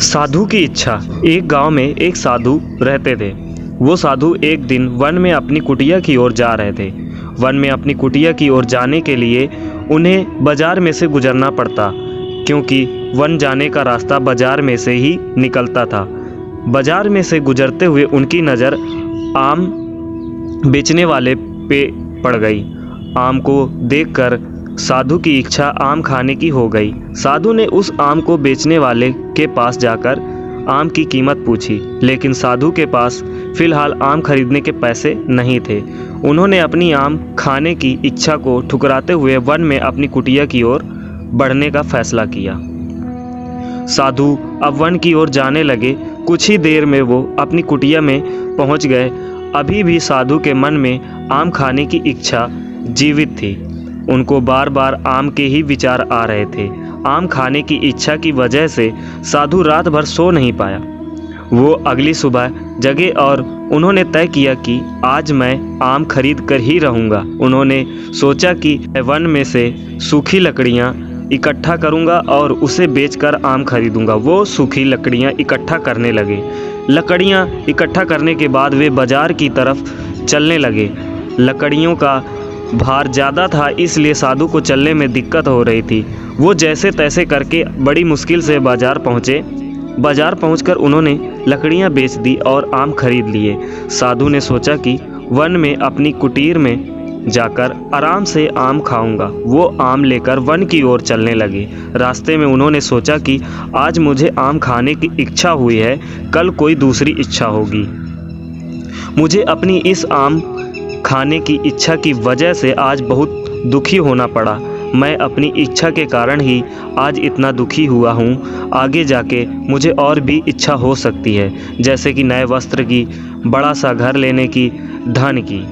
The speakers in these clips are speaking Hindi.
साधु की इच्छा। एक गांव में एक साधु रहते थे। वो साधु एक दिन वन में अपनी कुटिया की ओर जा रहे थे। वन में अपनी कुटिया की ओर जाने के लिए उन्हें बाजार में से गुजरना पड़ता, क्योंकि वन जाने का रास्ता बाजार में से ही निकलता था। बाजार में से गुजरते हुए उनकी नज़र आम बेचने वाले पे पड़ गई। आम को देखकर साधु की इच्छा आम खाने की हो गई। साधु ने उस आम को बेचने वाले के पास जाकर आम की कीमत पूछी, लेकिन साधु के पास फिलहाल आम खरीदने के पैसे नहीं थे। उन्होंने अपनी आम खाने की इच्छा को ठुकराते हुए वन में अपनी कुटिया की ओर बढ़ने का फैसला किया। साधु अब वन की ओर जाने लगे। कुछ ही देर में वो अपनी कुटिया में पहुंच गए। अभी भी साधु के मन में आम खाने की इच्छा जीवित थी। उनको बार बार आम के ही विचार आ रहे थे। आम खाने की इच्छा की वजह से साधु रात भर सो नहीं पाया। वो अगली सुबह जगे और उन्होंने तय किया कि आज मैं आम खरीद कर ही रहूँगा। उन्होंने सोचा कि वन में से सूखी लकड़ियाँ इकट्ठा करूँगा और उसे बेचकर आम खरीदूँगा। वो सूखी लकड़ियाँ इकट्ठा करने लगे। लकड़ियाँ इकट्ठा करने के बाद वे बाजार की तरफ चलने लगे। लकड़ियों का भार ज़्यादा था, इसलिए साधु को चलने में दिक्कत हो रही थी। वो जैसे तैसे करके बड़ी मुश्किल से बाजार पहुँचे। बाजार पहुंचकर उन्होंने लकड़ियां बेच दी और आम खरीद लिए। साधु ने सोचा कि वन में अपनी कुटीर में जाकर आराम से आम खाऊंगा। वो आम लेकर वन की ओर चलने लगे। रास्ते में उन्होंने सोचा कि आज मुझे आम खाने की इच्छा हुई है, कल कोई दूसरी इच्छा होगी। मुझे अपनी इस आम खाने की इच्छा की वजह से आज बहुत दुखी होना पड़ा। मैं अपनी इच्छा के कारण ही आज इतना दुखी हुआ हूँ। आगे जाके मुझे और भी इच्छा हो सकती है, जैसे कि नए वस्त्र की, बड़ा सा घर लेने की, धन की।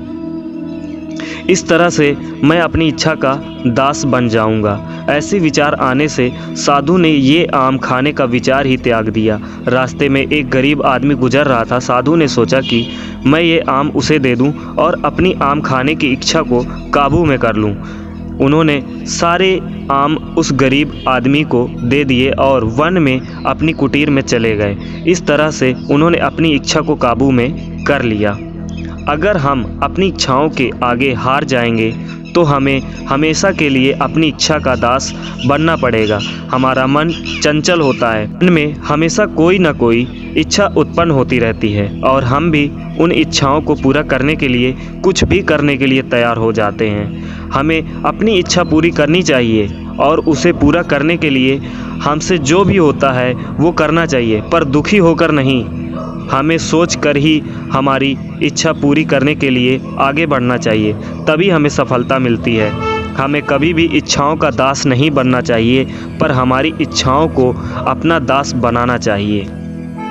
इस तरह से मैं अपनी इच्छा का दास बन जाऊंगा। ऐसे विचार आने से साधु ने ये आम खाने का विचार ही त्याग दिया। रास्ते में एक गरीब आदमी गुजर रहा था। साधु ने सोचा कि मैं ये आम उसे दे दूं और अपनी आम खाने की इच्छा को काबू में कर लूं। उन्होंने सारे आम उस गरीब आदमी को दे दिए और वन में अपनी कुटीर में चले गए। इस तरह से उन्होंने अपनी इच्छा को काबू में कर लिया। अगर हम अपनी इच्छाओं के आगे हार जाएंगे तो हमें हमेशा के लिए अपनी इच्छा का दास बनना पड़ेगा। हमारा मन चंचल होता है, मन में हमेशा कोई ना कोई इच्छा उत्पन्न होती रहती है और हम भी उन इच्छाओं को पूरा करने के लिए कुछ भी करने के लिए तैयार हो जाते हैं। हमें अपनी इच्छा पूरी करनी चाहिए और उसे पूरा करने के लिए हमसे जो भी होता है वो करना चाहिए, पर दुखी होकर नहीं। हमें सोच कर ही हमारी इच्छा पूरी करने के लिए आगे बढ़ना चाहिए, तभी हमें सफलता मिलती है। हमें कभी भी इच्छाओं का दास नहीं बनना चाहिए, पर हमारी इच्छाओं को अपना दास बनाना चाहिए।